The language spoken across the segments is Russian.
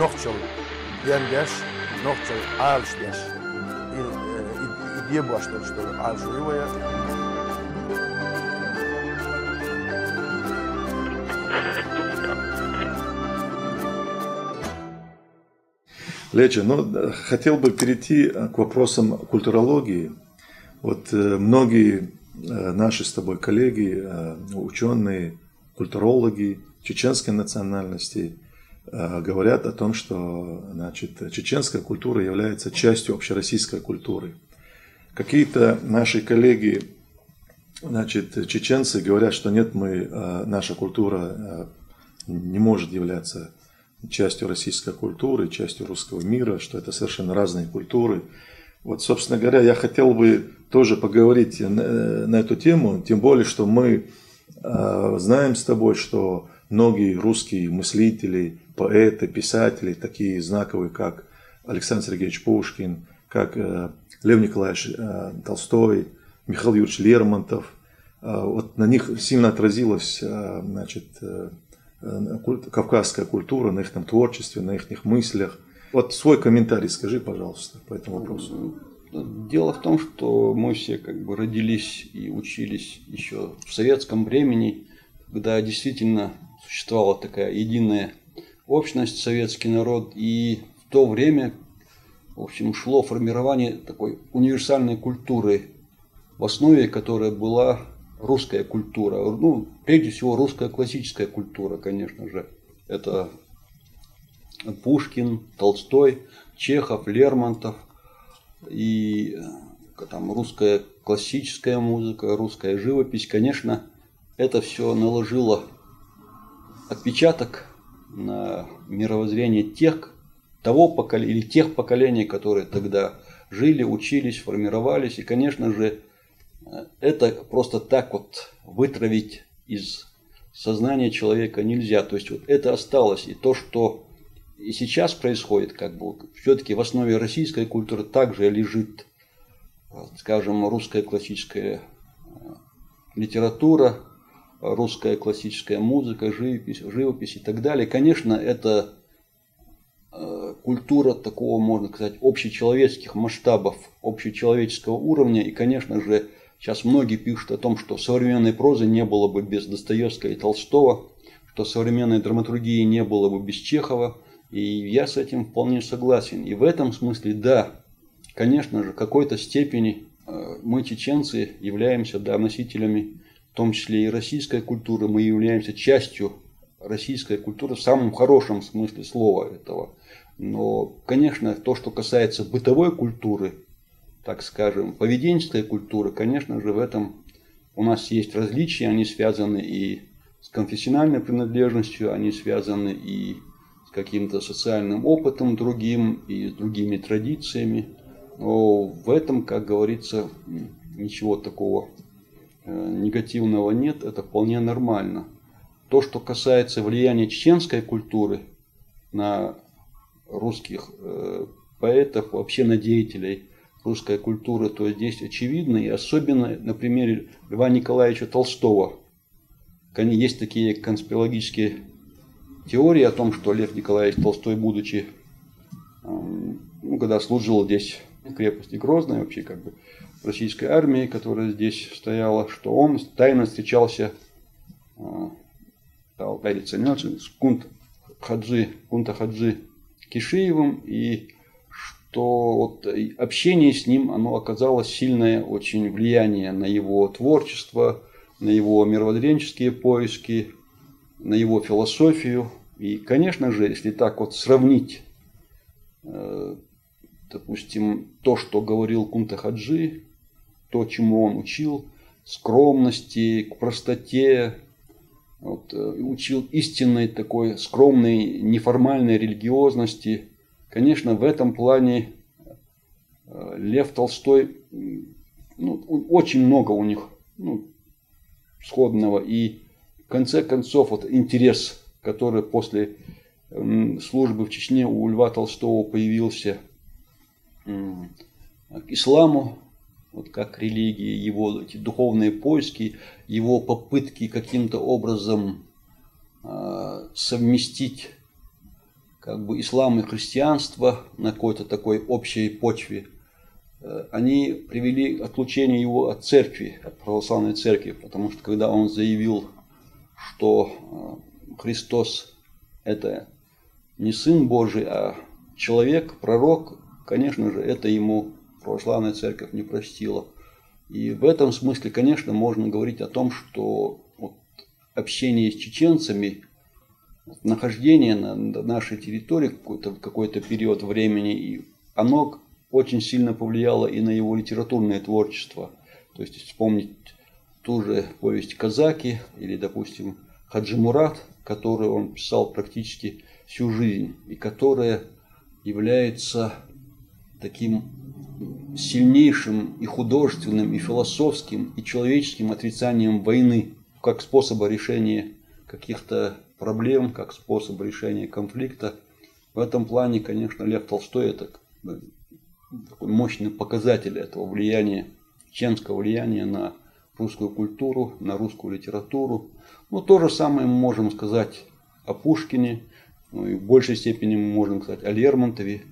noqchul yengesh, noqchul alshgesh. İdiye başlamışlar alşurivaya. Леча, хотел бы перейти к вопросам культурологии. Вот многие наши с тобой коллеги, ученые, культурологи чеченской национальности говорят о том, что чеченская культура является частью общероссийской культуры. Какие-то наши коллеги, чеченцы говорят, что нет, наша культура не может являться частью российской культуры, частью русского мира, что это совершенно разные культуры. Вот, собственно говоря, я хотел бы тоже поговорить на эту тему, тем более, что мы знаем с тобой, что многие русские мыслители, поэты, писатели, такие знаковые, как Александр Сергеевич Пушкин, как Лев Николаевич Толстой, Михаил Юрьевич Лермонтов, вот на них сильно отразилась, кавказская культура, на их там творчестве, на их мыслях. Вот свой комментарий скажи, пожалуйста, по этому вопросу. Дело в том, что мы все родились и учились еще в советском времени, когда действительно существовала такая единая общность, советский народ, и в то время, в общем, шло формирование такой универсальной культуры, в основе которой была русская культура. Прежде всего, русская классическая культура, конечно же. Это Пушкин, Толстой, Чехов, Лермонтов. И там русская классическая музыка, русская живопись. Конечно, это все наложило отпечаток на мировоззрение тех поколений, которые тогда жили, учились, формировались. И, конечно же, это просто так вытравить из сознания человека нельзя. То есть это осталось. И то, что и сейчас происходит, все-таки в основе российской культуры также лежит, скажем, русская классическая литература, русская классическая музыка, живопись и так далее. Конечно, это культура такого, можно сказать, общечеловеческих масштабов, общечеловеческого уровня. И, конечно же, сейчас многие пишут о том, что современной прозы не было бы без Достоевского и Толстого, что современной драматургии не было бы без Чехова. И я с этим вполне согласен. И в этом смысле, да, конечно же, в какой-то степени мы, чеченцы, являемся носителями, в том числе и российской культуры. Мы являемся частью российской культуры в самом хорошем смысле слова этого. Но, конечно, то, что касается бытовой культуры, так скажем, поведенческой культуры, конечно же, в этом у нас есть различия. Они связаны и с конфессиональной принадлежностью, они связаны и с каким-то социальным опытом другим и с другими традициями. Но в этом, как говорится, ничего такого негативного нет, это вполне нормально. То, что касается влияния чеченской культуры на русских поэтов, вообще на деятелей русской культуры, то здесь очевидно, и особенно на примере Льва Николаевича Толстого. Есть такие конспирологические теории о том, что Лев Николаевич Толстой, будучи, когда служил здесь в крепости Грозной, вообще в российской армии, которая здесь стояла, что он тайно встречался с Кунта-Хаджи Кишиевым, и что общение с ним, оно оказало сильное очень влияние на его творчество, на его мировоззренческие поиски, на его философию. И, конечно же, если так сравнить, допустим, то, что говорил Кунта-Хаджи, то, чему он учил, скромности, к простоте, учил истинной такой скромной, неформальной религиозности. Конечно, в этом плане Лев Толстой, очень много у них сходного. И в конце концов, интерес, который после службы в Чечне у Льва Толстого появился к исламу, как к религии, его эти духовные поиски, его попытки каким-то образом совместить как бы ислам и христианство на какой-то такой общей почве, они привели к отлучению его от церкви, от православной церкви, потому что когда он заявил, что Христос это не Сын Божий, а человек, пророк, конечно же, это ему православная церковь не простила. И в этом смысле, конечно, можно говорить о том, что вот общение с чеченцами, нахождение на нашей территории в какой-то период времени, и оно очень сильно повлияло и на его литературное творчество. То есть, вспомнить ту же повесть «Казаки» или, допустим, «Хаджи Мурат», которую он писал практически всю жизнь, и которая является таким сильнейшим и художественным, и философским, и человеческим отрицанием войны, как способа решения каких-то проблем, как способ решения конфликта. В этом плане, конечно, Лев Толстой это такой мощный показатель этого влияния, чеченского влияния на русскую культуру, на русскую литературу. Ну, то же самое мы можем сказать о Пушкине, ну, и в большей степени мы можем сказать о Лермонтове,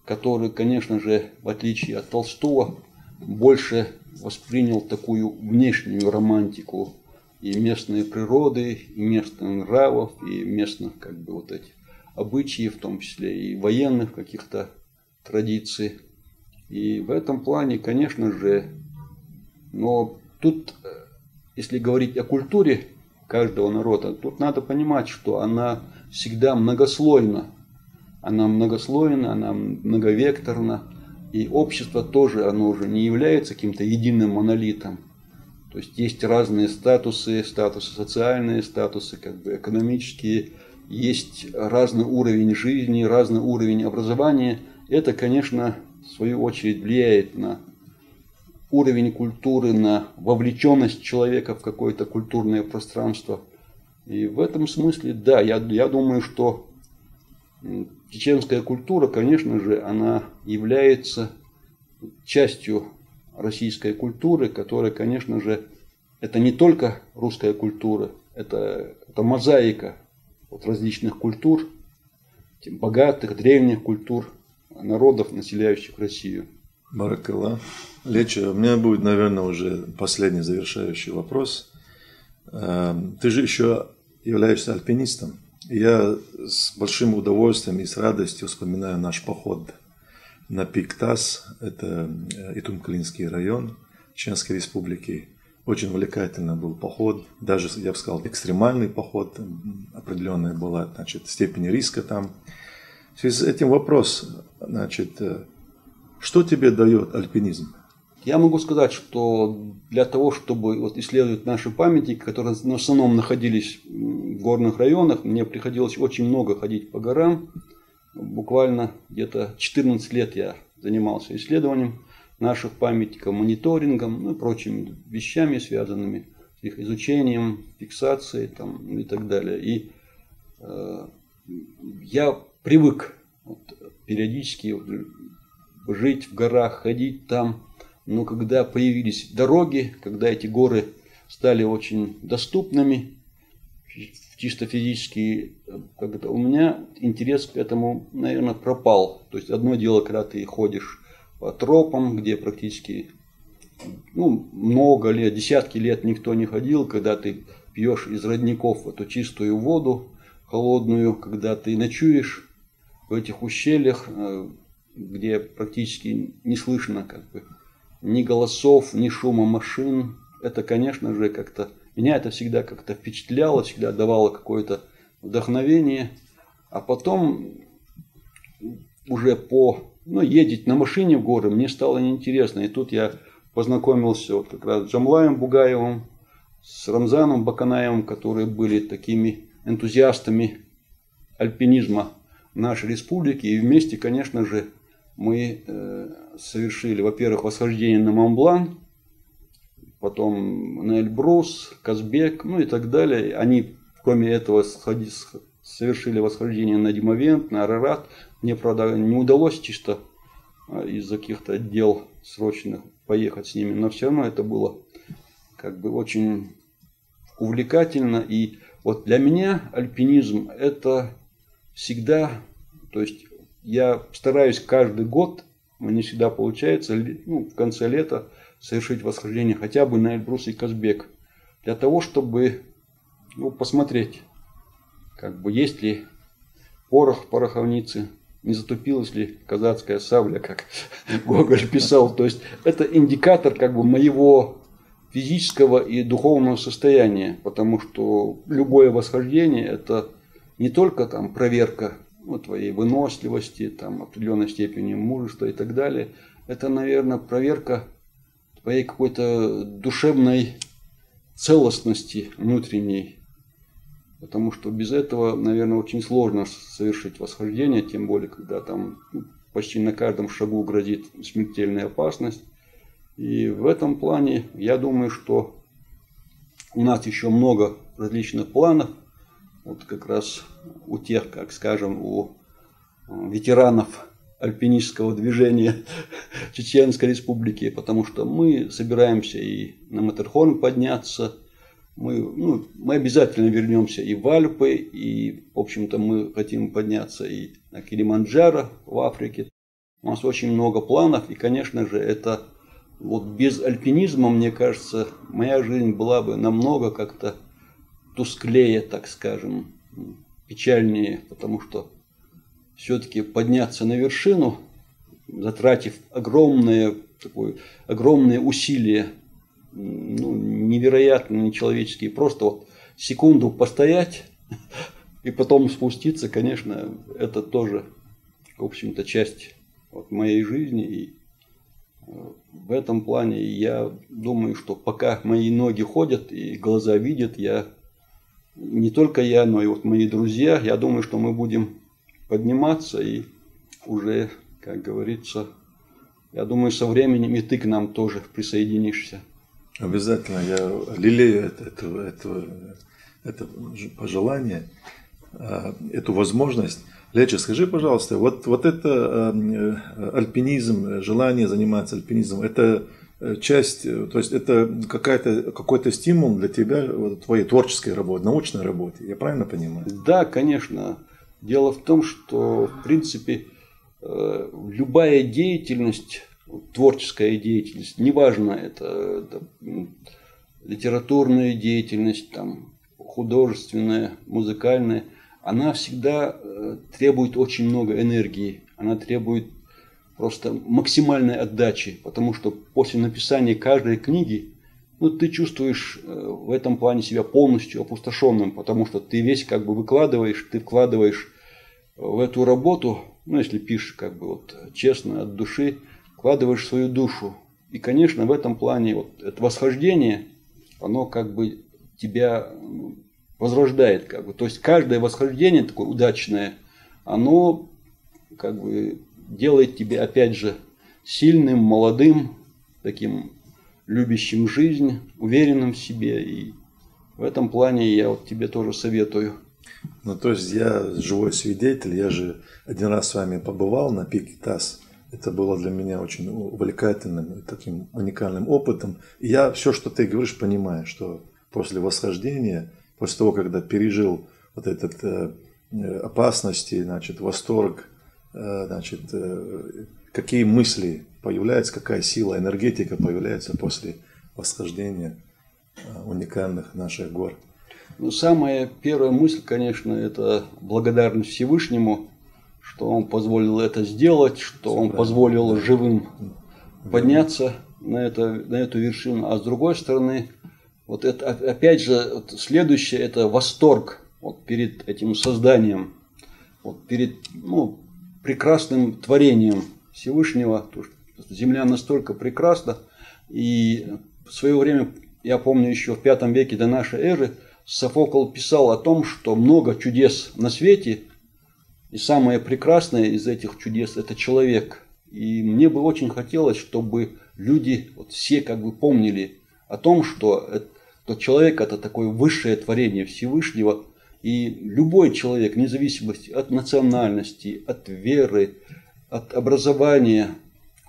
который, конечно же, в отличие от Толстого, больше воспринял такую внешнюю романтику и местной природы, и местных нравов, и местных как бы вот этих обычаев, в том числе и военных каких-то традиций. И в этом плане, конечно же, но тут, если говорить о культуре каждого народа, тут надо понимать, что она всегда многослойна. Она многослойна, она многовекторна. И общество тоже, оно уже не является каким-то единым монолитом. То есть есть разные статусы, статусы социальные, статусы как бы экономические. Есть разный уровень жизни, разный уровень образования. Это, конечно, в свою очередь влияет на уровень культуры, на вовлеченность человека в какое-то культурное пространство. И в этом смысле, да, я думаю, что чеченская культура, конечно же, она является частью российской культуры, которая, конечно же, это не только русская культура, это мозаика вот различных культур, богатых, древних культур, народов, населяющих Россию. Баракалла. Лечо, у меня будет, наверное, уже последний завершающий вопрос. Ты же еще являешься альпинистом. Я с большим удовольствием и с радостью вспоминаю наш поход на пик Тас. Это Итун-Клинский район Чеченской Республики. Очень увлекательный был поход. Даже, я бы сказал, экстремальный поход. Определенная была, значит, степень риска там. В связи с этим вопрос, значит, что тебе дает альпинизм? Я могу сказать, что для того, чтобы вот исследовать наши памятники, которые в основном находились в горных районах, мне приходилось очень много ходить по горам. Буквально где-то 14 лет я занимался исследованием наших памятников, мониторингом, ну и прочими вещами, связанными с их изучением, фиксацией там, и так далее. И я привык вот, периодически жить в горах, ходить там. Но когда появились дороги, когда эти горы стали очень доступными, чисто физически, когда у меня интерес к этому, наверное, пропал. То есть одно дело, когда ты ходишь по тропам, где практически много лет, десятки лет никто не ходил, когда ты пьешь из родников эту чистую воду холодную, когда ты ночуешь в этих ущельях, где практически не слышно как бы ни голосов, ни шума машин. Это, конечно же, как-то меня это всегда как-то впечатляло, всегда давало какое-то вдохновение. А потом уже ездить на машине в горы мне стало неинтересно. И тут я познакомился вот как раз с Джамлаем Бугаевым, с Рамзаном Баканаевым, которые были такими энтузиастами альпинизма в нашей республике. И вместе, конечно же, мы совершили, во-первых, восхождение на Монблан, потом на Эльбрус, Казбек, ну и так далее. Они, кроме этого, совершили восхождение на Димовент, на Арарат. Мне, правда, не удалось чисто из-за каких-то дел срочных поехать с ними, но все равно это было как бы очень увлекательно. И вот для меня альпинизм это всегда То есть я стараюсь каждый год, мне всегда получается, ну, в конце лета совершить восхождение хотя бы на Эльбрус и Казбек. Для того, чтобы посмотреть, как бы есть ли порох в пороховнице, не затупилась ли казацкая сабля, как Гоголь писал. То есть это индикатор как бы моего физического и духовного состояния, потому что любое восхождение это не только там проверка твоей выносливости, там, определенной степени мужества и так далее. Это, наверное, проверка твоей какой-то душевной целостности внутренней. Потому что без этого, наверное, очень сложно совершить восхождение, тем более, когда там почти на каждом шагу грозит смертельная опасность. И в этом плане я думаю, что у нас еще много различных планов. Вот как раз у тех, как скажем, у ветеранов альпинистского движения Чеченской Республики, потому что мы собираемся и на Маттерхорн подняться. Мы обязательно вернемся и в Альпы, и, в общем-то, мы хотим подняться и на Килиманджаро в Африке. У нас очень много планов, и, конечно же, это вот без альпинизма, мне кажется, моя жизнь была бы намного как-то тусклее, так скажем, печальнее, потому что все-таки подняться на вершину, затратив огромные усилия, невероятно нечеловеческие, просто вот секунду постоять и потом спуститься, конечно, это тоже, в общем-то, часть моей жизни. И в этом плане я думаю, что пока мои ноги ходят и глаза видят, не только я, но и вот мои друзья, я думаю, что мы будем подниматься и уже, как говорится, я думаю, со временем и ты к нам тоже присоединишься. Обязательно. Я лелею это пожелание, эту возможность. Леча, скажи, пожалуйста, вот это альпинизм, желание заниматься альпинизмом, это часть, то есть это какой-то стимул для тебя, твоей творческой работы, научной работы, я правильно понимаю? Да, конечно. Дело в том, что, в принципе, любая деятельность, творческая деятельность, неважно, это литературная деятельность, там, художественная, музыкальная, она всегда требует очень много энергии, она требует просто максимальной отдачи, потому что после написания каждой книги, ты чувствуешь в этом плане себя полностью опустошенным, потому что ты весь как бы ты вкладываешь в эту работу, если пишешь как бы честно, от души, вкладываешь свою душу. И, конечно, в этом плане это восхождение, оно как бы тебя возрождает. Как бы. То есть каждое восхождение такое удачное, оно как бы делает тебя, опять же, сильным, молодым, таким любящим жизнь, уверенным в себе. И в этом плане я тебе тоже советую. То есть я живой свидетель, я же один раз с вами побывал на пике Тас. Это было для меня очень увлекательным и таким уникальным опытом. И я все, что ты говоришь, понимаю, что после восхождения, после того, когда пережил этот опасности, восторг, какие мысли появляются, какая сила, энергетика появляется после восхождения уникальных наших гор. Самая первая мысль, конечно, это благодарность Всевышнему, что Он позволил это сделать, что Он позволил живым подняться на эту вершину. А с другой стороны, это, опять же, следующее, это восторг перед этим созданием, перед прекрасным творением Всевышнего. Земля настолько прекрасна. И в свое время, я помню, еще в V веке до нашей эры, Софокл писал о том, что много чудес на свете, и самое прекрасное из этих чудес – это человек. И мне бы очень хотелось, чтобы люди все как бы помнили о том, что человек – это такое высшее творение Всевышнего. И любой человек, вне зависимости от национальности, от веры, от образования,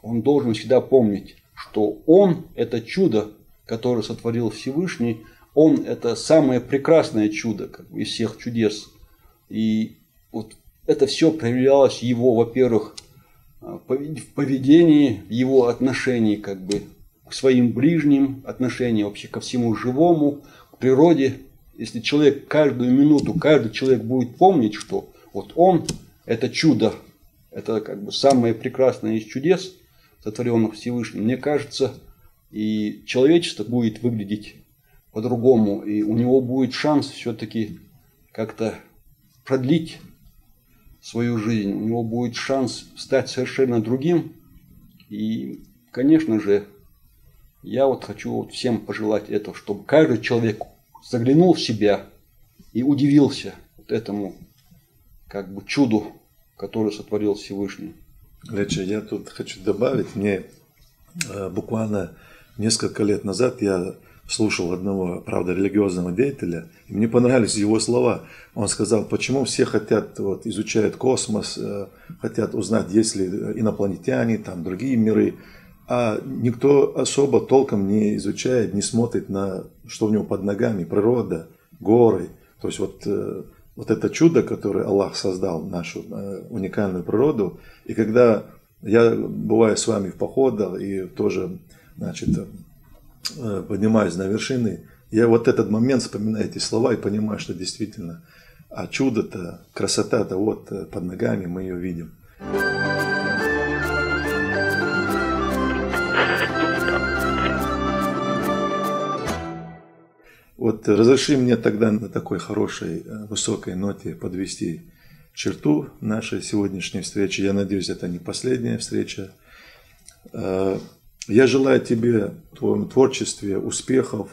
он должен всегда помнить, что он – это чудо, которое сотворил Всевышний. Он – это самое прекрасное чудо из всех чудес. И это все проявлялось в его, во-первых, в поведении, в его отношении как бы к своим ближним, отношении вообще ко всему живому, к природе. Если человек каждую минуту, каждый человек будет помнить, что вот он – это чудо, это как бы самое прекрасное из чудес, сотворенных Всевышним, мне кажется, и человечество будет выглядеть по-другому, и у него будет шанс все-таки как-то продлить свою жизнь, у него будет шанс стать совершенно другим. И, конечно же, я вот хочу всем пожелать этого, чтобы каждый человек заглянул в себя и удивился вот этому как бы чуду, которое сотворил Всевышний. Леча, я тут хочу добавить, мне буквально несколько лет назад я слушал одного, правда, религиозного деятеля, и мне понравились его слова. Он сказал, почему все хотят, вот, изучают космос, хотят узнать, есть ли инопланетяне, там другие миры, а никто особо толком не изучает, не смотрит на, что у него под ногами, природа, горы. То есть вот это чудо, которое Аллах создал, нашу уникальную природу. И когда я бываю с вами в походах и тоже, значит, поднимаюсь на вершины, я вот этот момент вспоминаю эти слова и понимаю, что действительно, а чудо-то, красота-то вот под ногами мы ее видим. Вот разреши мне тогда на такой хорошей, высокой ноте подвести черту нашей сегодняшней встречи. Я надеюсь, это не последняя встреча. Я желаю тебе в твоем творчестве успехов,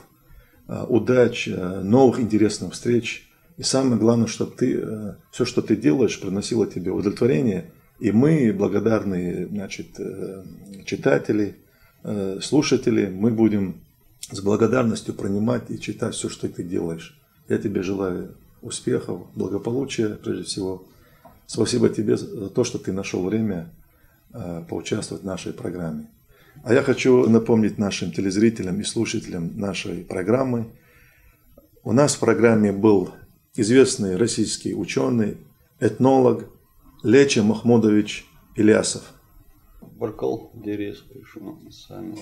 удач, новых интересных встреч. И самое главное, чтобы ты, все, что ты делаешь, приносило тебе удовлетворение. И мы, благодарные, значит, читатели, слушатели, мы будем с благодарностью принимать и читать все, что ты делаешь. Я тебе желаю успехов, благополучия, прежде всего. Спасибо тебе за то, что ты нашел время поучаствовать в нашей программе. А я хочу напомнить нашим телезрителям и слушателям нашей программы. У нас в программе был известный российский ученый, этнолог Леча Махмудович Ильясов. Баркал Дерез, сами.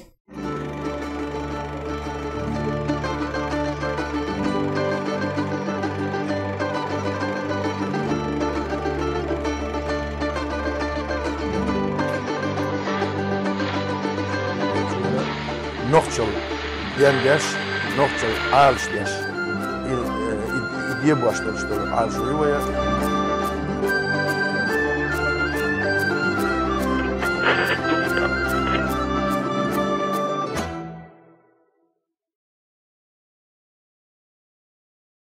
Noqçul yengeç, noqçul alışbeş. İdiye başlamıştır alışveriye.